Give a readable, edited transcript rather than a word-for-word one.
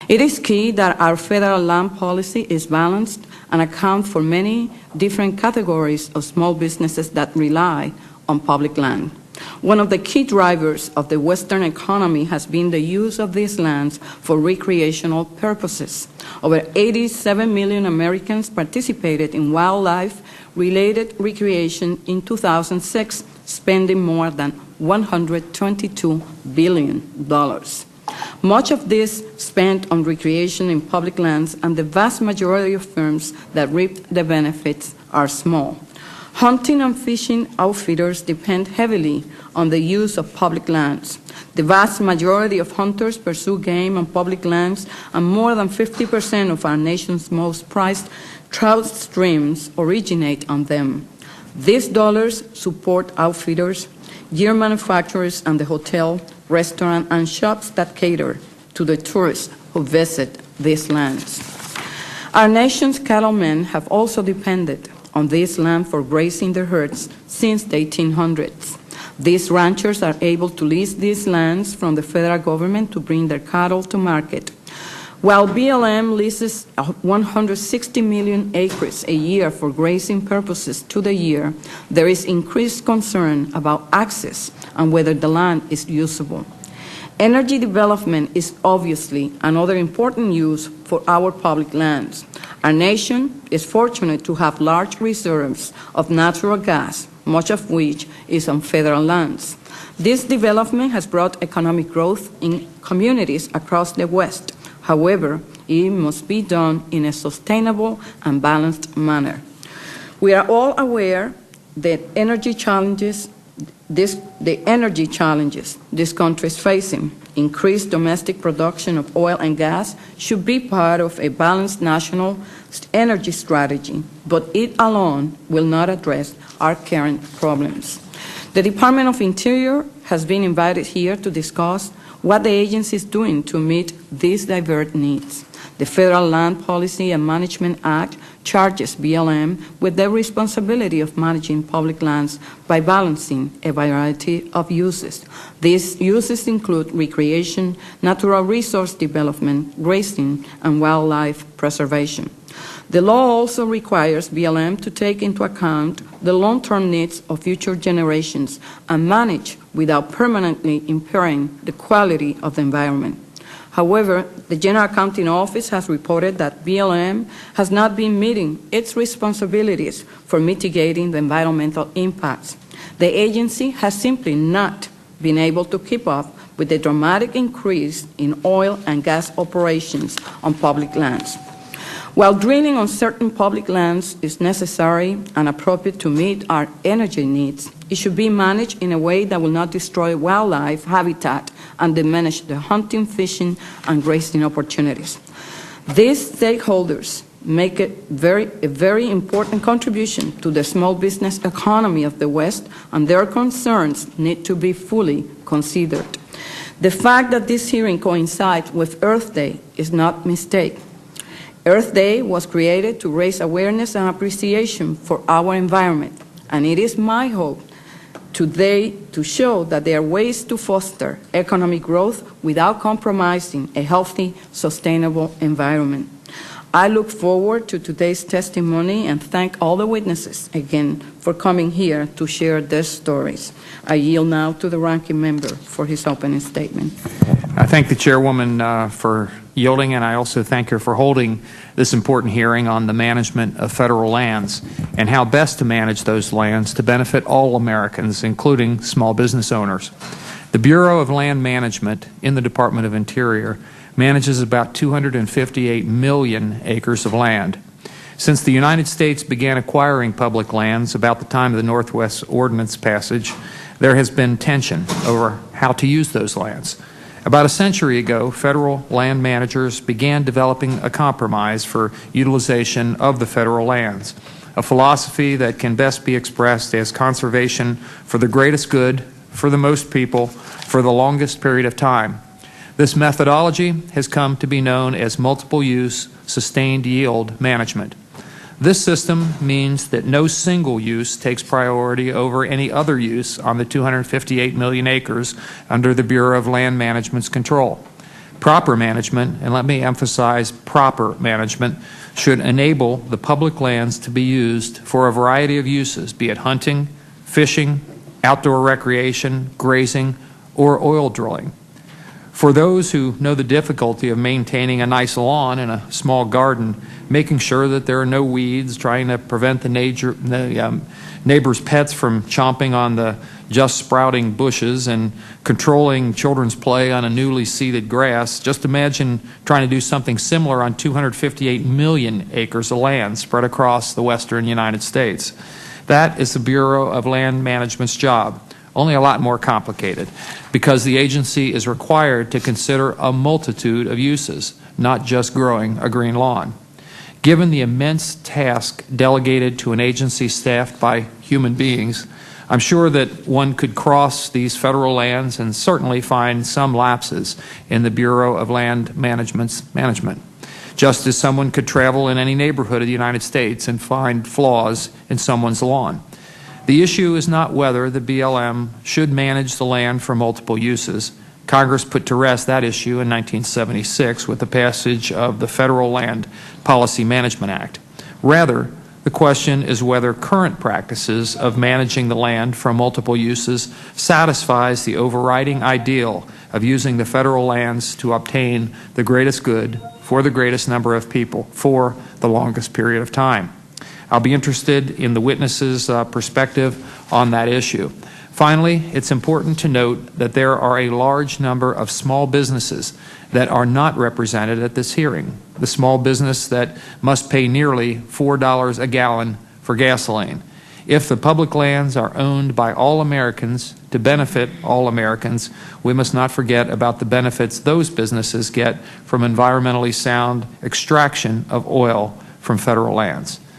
It is key that our federal land policy is balanced and account for many different categories of small businesses that rely on public land. One of the key drivers of the Western economy has been the use of these lands for recreational purposes. Over 87 million Americans participated in wildlife-related recreation in 2006, spending more than $122 billion. Much of this spent on recreation in public lands, and the vast majority of firms that reap the benefits are small. Hunting and fishing outfitters depend heavily on the use of public lands. The vast majority of hunters pursue game on public lands, and more than 50% of our nation's most prized trout streams originate on them. These dollars support outfitters, gear manufacturers, and the hotel, restaurant, and shops that cater to the tourists who visit these lands. Our nation's cattlemen have also depended on this land for grazing their herds since the 1800s. These ranchers are able to lease these lands from the federal government to bring their cattle to market. While BLM leases 160 million acres a year for grazing purposes to the year, there is increased concern about access and whether the land is usable. Energy development is obviously another important use for our public lands. Our nation is fortunate to have large reserves of natural gas, much of which is on federal lands. This development has brought economic growth in communities across the West. However, it must be done in a sustainable and balanced manner. We are all aware that the energy challenges this country is facing. Increased domestic production of oil and gas should be part of a balanced national energy strategy, but it alone will not address our current problems. The Department of Interior has been invited here to discuss what the agency is doing to meet these diverse needs. The Federal Land Policy and Management Act charges BLM with the responsibility of managing public lands by balancing a variety of uses. These uses include recreation, natural resource development, grazing, and wildlife preservation. The law also requires BLM to take into account the long-term needs of future generations and manage without permanently impairing the quality of the environment. However, the General Accounting Office has reported that BLM has not been meeting its responsibilities for mitigating the environmental impacts. The agency has simply not been able to keep up with the dramatic increase in oil and gas operations on public lands. While drilling on certain public lands is necessary and appropriate to meet our energy needs, it should be managed in a way that will not destroy wildlife habitat and diminish the hunting, fishing, and grazing opportunities. These stakeholders make a very important contribution to the small business economy of the West, and their concerns need to be fully considered. The fact that this hearing coincides with Earth Day is not a mistake. Earth Day was created to raise awareness and appreciation for our environment, and it is my hope today to show that there are ways to foster economic growth without compromising a healthy, sustainable environment. I look forward to today's testimony and thank all the witnesses again for coming here to share their stories. I yield now to the ranking member for his opening statement. I thank the Chairwoman for yielding, and I also thank her for holding this important hearing on the management of federal lands and how best to manage those lands to benefit all Americans, including small business owners. The Bureau of Land Management in the Department of Interior manages about 258 million acres of land. Since the United States began acquiring public lands about the time of the Northwest Ordinance passage, there has been tension over how to use those lands. About a century ago, federal land managers began developing a compromise for utilization of the federal lands, a philosophy that can best be expressed as conservation for the greatest good, for the most people, for the longest period of time. This methodology has come to be known as multiple-use, sustained yield management. This system means that no single use takes priority over any other use on the 258 million acres under the Bureau of Land Management's control. Proper management, and let me emphasize proper management, should enable the public lands to be used for a variety of uses, be it hunting, fishing, outdoor recreation, grazing, or oil drilling. For those who know the difficulty of maintaining a nice lawn and a small garden, making sure that there are no weeds, trying to prevent the neighbor's pets from chomping on the just sprouting bushes, and controlling children's play on a newly seeded grass, just imagine trying to do something similar on 258 million acres of land spread across the western United States. That is the Bureau of Land Management's job, only a lot more complicated, because the agency is required to consider a multitude of uses, not just growing a green lawn. Given the immense task delegated to an agency staffed by human beings, I'm sure that one could cross these federal lands and certainly find some lapses in the Bureau of Land Management's management, just as someone could travel in any neighborhood of the United States and find flaws in someone's lawn. The issue is not whether the BLM should manage the land for multiple uses. Congress put to rest that issue in 1976 with the passage of the Federal Land Policy Management Act. Rather, the question is whether current practices of managing the land for multiple uses satisfies the overriding ideal of using the federal lands to obtain the greatest good for the greatest number of people for the longest period of time. I'll be interested in the witnesses' perspective on that issue. Finally, it's important to note that there are a large number of small businesses that are not represented at this hearing. The small business that must pay nearly $4 a gallon for gasoline. If the public lands are owned by all Americans to benefit all Americans, we must not forget about the benefits those businesses get from environmentally sound extraction of oil from federal lands.